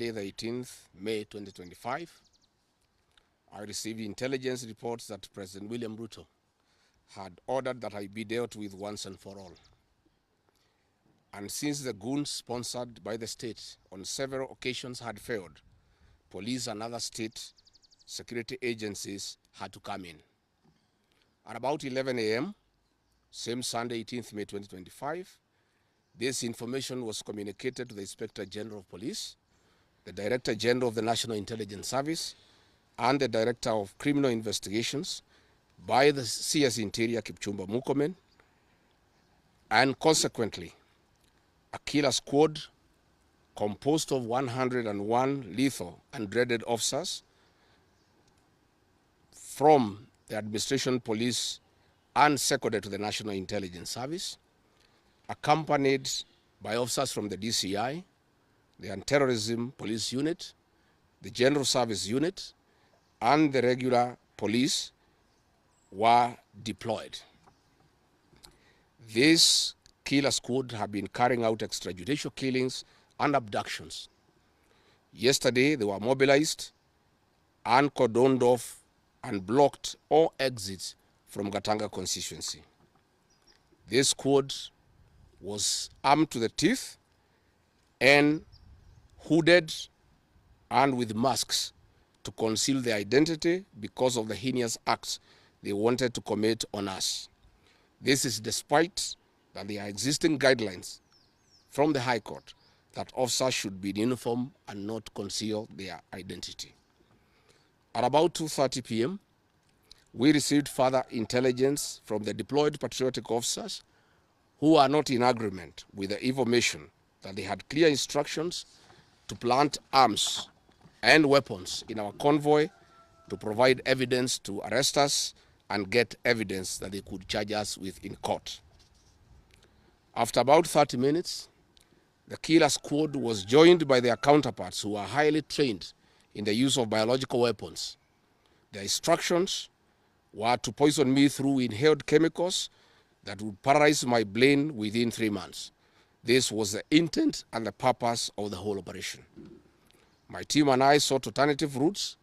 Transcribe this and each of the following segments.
Monday, the 18th May 2025, I received intelligence reports that President William Ruto had ordered that I be dealt with once and for all. And since the goons sponsored by the state on several occasions had failed, police and other state security agencies had to come in. At about 11 a.m., same Sunday, 18th May 2025, this information was communicated to the Inspector General of Police, the Director General of the National Intelligence Service, and the Director of Criminal Investigations by the CS Interior Kipchumba Murkomen, and consequently, a killer squad composed of 101 lethal and dreaded officers from the administration police and seconded to the National Intelligence Service, accompanied by officers from the DCI, the Anti-Terrorism Police Unit, the General Service Unit, and the regular police were deployed. This killer squad have been carrying out extrajudicial killings and abductions. Yesterday, they were mobilized and cordoned off and blocked all exits from Gatanga constituency. This squad was armed to the teeth and hooded and with masks to conceal their identity because of the heinous acts they wanted to commit on us. This is despite that there are existing guidelines from the High Court that officers should be in uniform and not conceal their identity. At about 2:30 p.m., we received further intelligence from the deployed patriotic officers who are not in agreement with the information that they had clear instructions to plant arms and weapons in our convoy to provide evidence to arrest us and get evidence that they could charge us with in court. After about 30 minutes, the killer squad was joined by their counterparts who are highly trained in the use of biological weapons. Their instructions were to poison me through inhaled chemicals that would paralyze my brain within 3 months. This was the intent and the purpose of the whole operation. My team and I sought alternative routes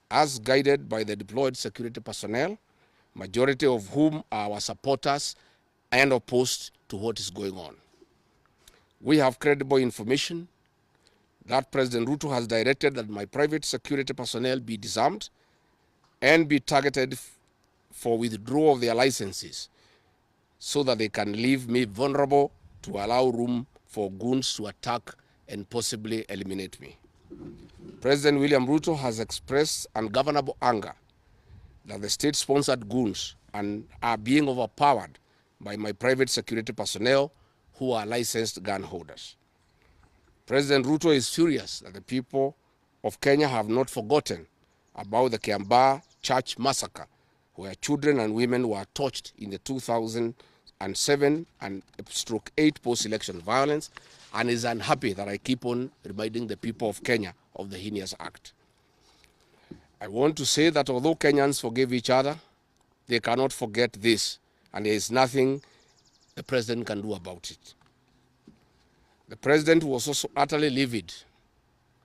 as guided by the deployed security personnel, majority of whom are our supporters and opposed to what is going on. We have credible information that President Ruto has directed that my private security personnel be disarmed and be targeted for withdrawal of their licenses so that they can leave me vulnerable to allow room for goons to attack and possibly eliminate me. President William Ruto has expressed ungovernable anger that the state-sponsored goons are being overpowered by my private security personnel who are licensed gun holders. President Ruto is furious that the people of Kenya have not forgotten about the Kiambaa church massacre, where children and women were tortured in the 2007 and /8 post-election violence, and is unhappy that I keep on reminding the people of Kenya of the heinous act. I want to say that although Kenyans forgive each other, they cannot forget this, and there is nothing the president can do about it. The president was also utterly livid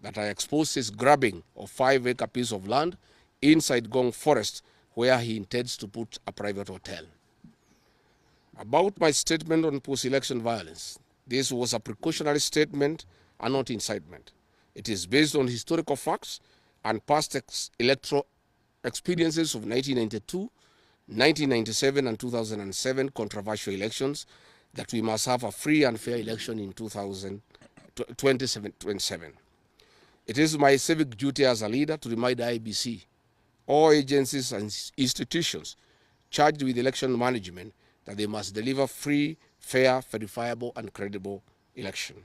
that I exposed his grabbing of 5-acre piece of land inside Gong Forest, where he intends to put a private hotel. About my statement on post-election violence, this was a precautionary statement and not incitement. It is based on historical facts and past electoral experiences of 1992, 1997 and 2007 controversial elections, that we must have a free and fair election in 2027. It is my civic duty as a leader to remind IEBC, all agencies and institutions charged with election management, that they must deliver free, fair, verifiable and credible election.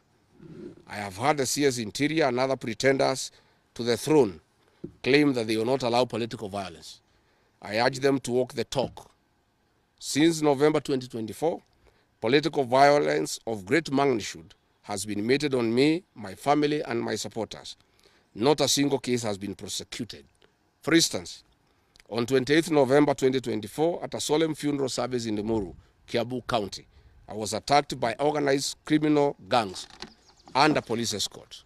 I have heard the CS Interior and other pretenders to the throne claim that they will not allow political violence. I urge them to walk the talk. Since November 2024, political violence of great magnitude has been meted on me, my family and my supporters. Not a single case has been prosecuted. For instance, on 28th November 2024, at a solemn funeral service in Limuru, Kiambu County, I was attacked by organized criminal gangs and a police escort.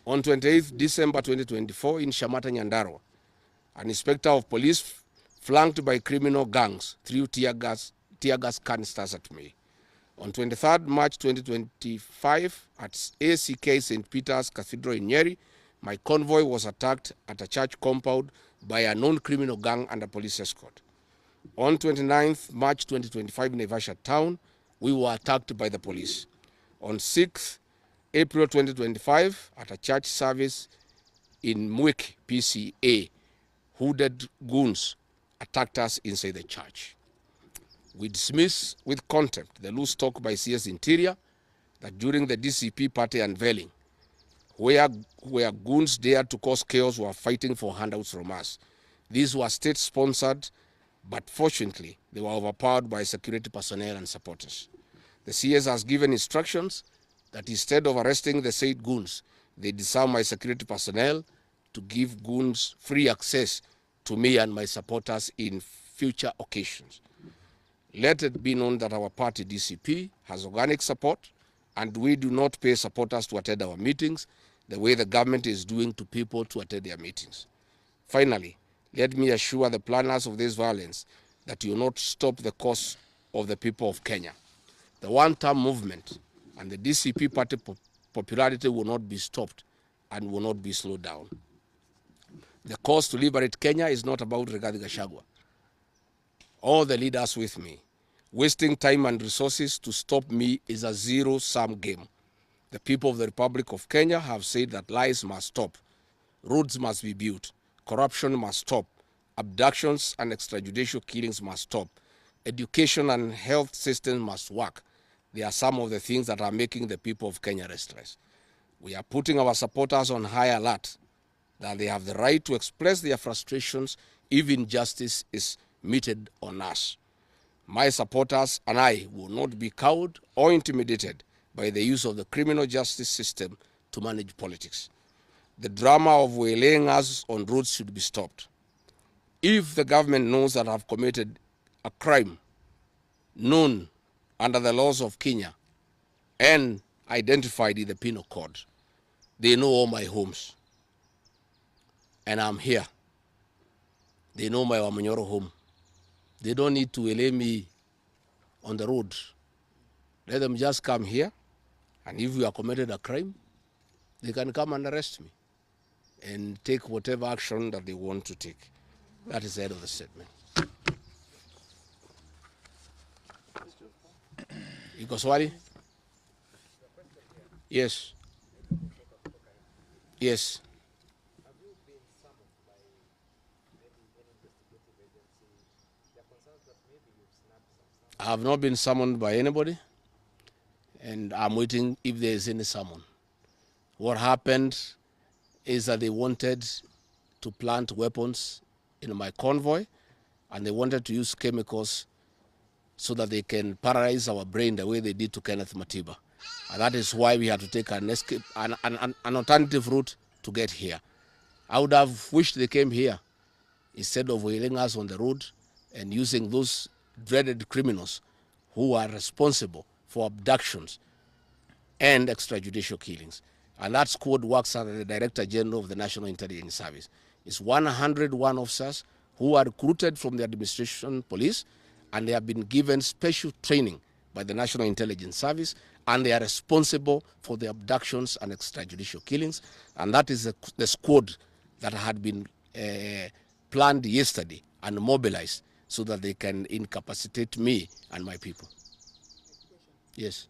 On 28th December 2024 in Shamata, Nyandarua, an inspector of police flanked by criminal gangs threw tear gas canisters at me. On 23rd March 2025 at ACK St. Peter's Cathedral in Nyeri, my convoy was attacked at a church compound by a known criminal gang under police escort. On 29th March 2025 in Naivasha town, we were attacked by the police. On 6th April 2025 at a church service in Mwik PCA, hooded goons attacked us inside the church. We dismiss with contempt the loose talk by CS Interior that during the DCP party unveiling, where goons dared to cause chaos were fighting for handouts from us. These were state-sponsored, but fortunately, they were overpowered by security personnel and supporters. The CS has given instructions that instead of arresting the said goons, they disarm my security personnel to give goons free access to me and my supporters in future occasions. Let it be known that our party DCP has organic support, and we do not pay supporters to attend our meetings the way the government is doing to people to attend their meetings. Finally, let me assure the planners of this violence that you will not stop the cause of the people of Kenya. The one-term movement and the DCP party popularity will not be stopped and will not be slowed down. The cause to liberate Kenya is not about Rigathi Gachagua. All the leaders with me. Wasting time and resources to stop me is a zero-sum game. The people of the Republic of Kenya have said that lies must stop, roads must be built, corruption must stop, abductions and extrajudicial killings must stop, education and health systems must work. They are some of the things that are making the people of Kenya restless. We are putting our supporters on high alert that they have the right to express their frustrations if injustice is meted on us. My supporters and I will not be cowed or intimidated by the use of the criminal justice system to manage politics. The drama of waylaying us on roads should be stopped. If the government knows that I have committed a crime known under the laws of Kenya and identified in the penal code, they know all my homes. And I'm here. They know my Wamanyoro home. They don't need to waylay me on the road. Let them just come here, and if you have committed a crime, they can come and arrest me and take whatever action that they want to take. That is the end of the statement. Iko swali? Yes. Yes. I have not been summoned by anybody, and I'm waiting if there is any summon. What happened is that they wanted to plant weapons in my convoy, and they wanted to use chemicals so that they can paralyze our brain the way they did to Kenneth Matiba. And that is why we had to take an alternative route to get here. I would have wished they came here instead of wailing us on the road and using those dreaded criminals who are responsible for abductions and extrajudicial killings. And that squad works under the Director General of the National Intelligence Service. It's 101 officers who are recruited from the administration police, and they have been given special training by the National Intelligence Service, and they are responsible for the abductions and extrajudicial killings. And that is the squad that had been planned yesterday and mobilized so that they can incapacitate me and my people. Yes.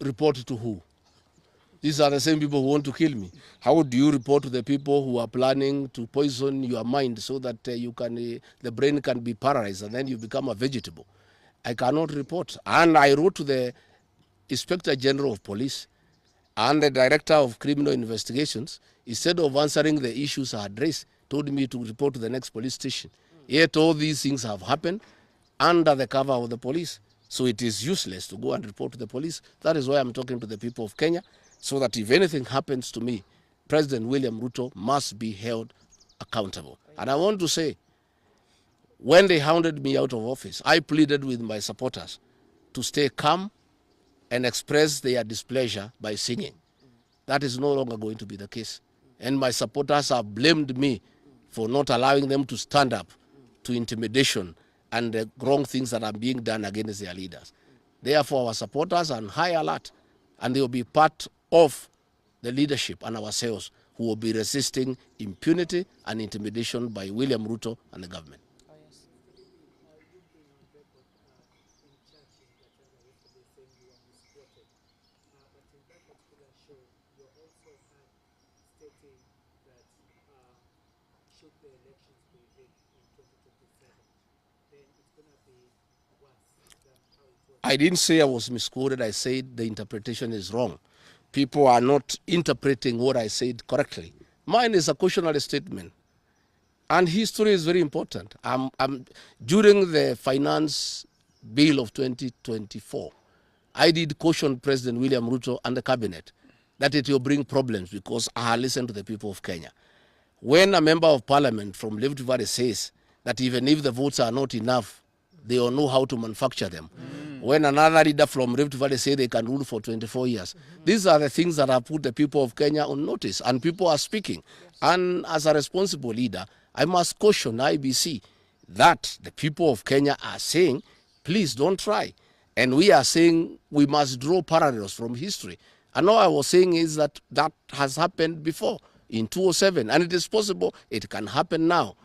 Report to who? These are the same people who want to kill me. How do you report to the people who are planning to poison your mind so that the brain can be paralyzed and then you become a vegetable? I cannot report. And I wrote to the Inspector General of Police and the Director of Criminal Investigations, instead of answering the issues I had raised, told me to report to the next police station. Yet all these things have happened under the cover of the police. So it is useless to go and report to the police. That is why I'm talking to the people of Kenya, so that if anything happens to me, President William Ruto must be held accountable. And I want to say, when they hounded me out of office, I pleaded with my supporters to stay calm and express their displeasure by singing. That is no longer going to be the case. And my supporters have blamed me for not allowing them to stand up to intimidation and the wrong things that are being done against their leaders. Therefore, our supporters are on high alert, and they will be part of the leadership and ourselves who will be resisting impunity and intimidation by William Ruto and the government. Oh, yes. Should the elections be rigged in 2027, then it's going to be worse than how it was. I didn't say I was misquoted. I said the interpretation is wrong. People are not interpreting what I said correctly. Mine is a cautionary statement. And history is very important. During the finance bill of 2024, I did caution President William Ruto and the cabinet that it will bring problems because I listened to the people of Kenya. When a member of parliament from Rift Valley says that even if the votes are not enough, they will know how to manufacture them. When another leader from Rift Valley say they can rule for 24 years. These are the things that have put the people of Kenya on notice, and people are speaking. And as a responsible leader, I must caution IBC that the people of Kenya are saying, please don't try. And we are saying we must draw parallels from history. And all I was saying is that that has happened before in 2007, and it is possible it can happen now.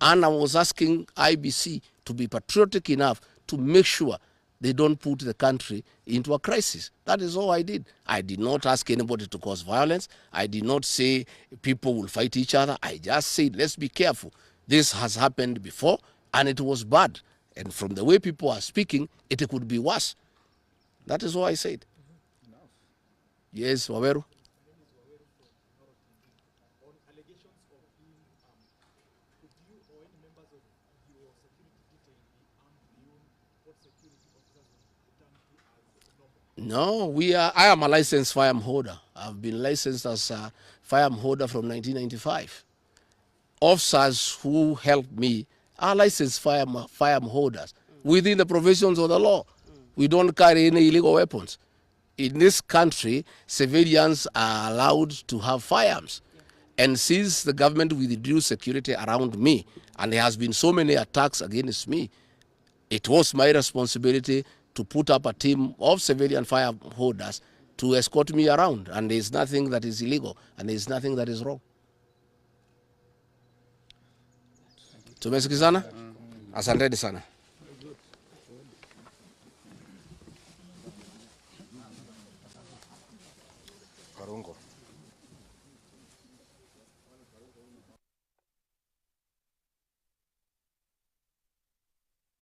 And I was asking IBC to be patriotic enough to make sure they don't put the country into a crisis. That is all I did. I did not ask anybody to cause violence. I did not say people will fight each other. I just said, let's be careful. This has happened before, and it was bad. And from the way people are speaking, it could be worse. That is all I said. Yes, Waweru. No, I am a licensed firearm holder. I've been licensed as a firearm holder from 1995. Officers who helped me are licensed firearm holders within the provisions of the law. We don't carry any illegal weapons. In this country, civilians are allowed to have firearms. And since the government withdrew security around me, and there has been so many attacks against me, it was my responsibility to put up a team of civilian firearm holders to escort me around. And there's nothing that is illegal, and there's nothing that is wrong. Tumesikizana? Asanteni sana. Karungo.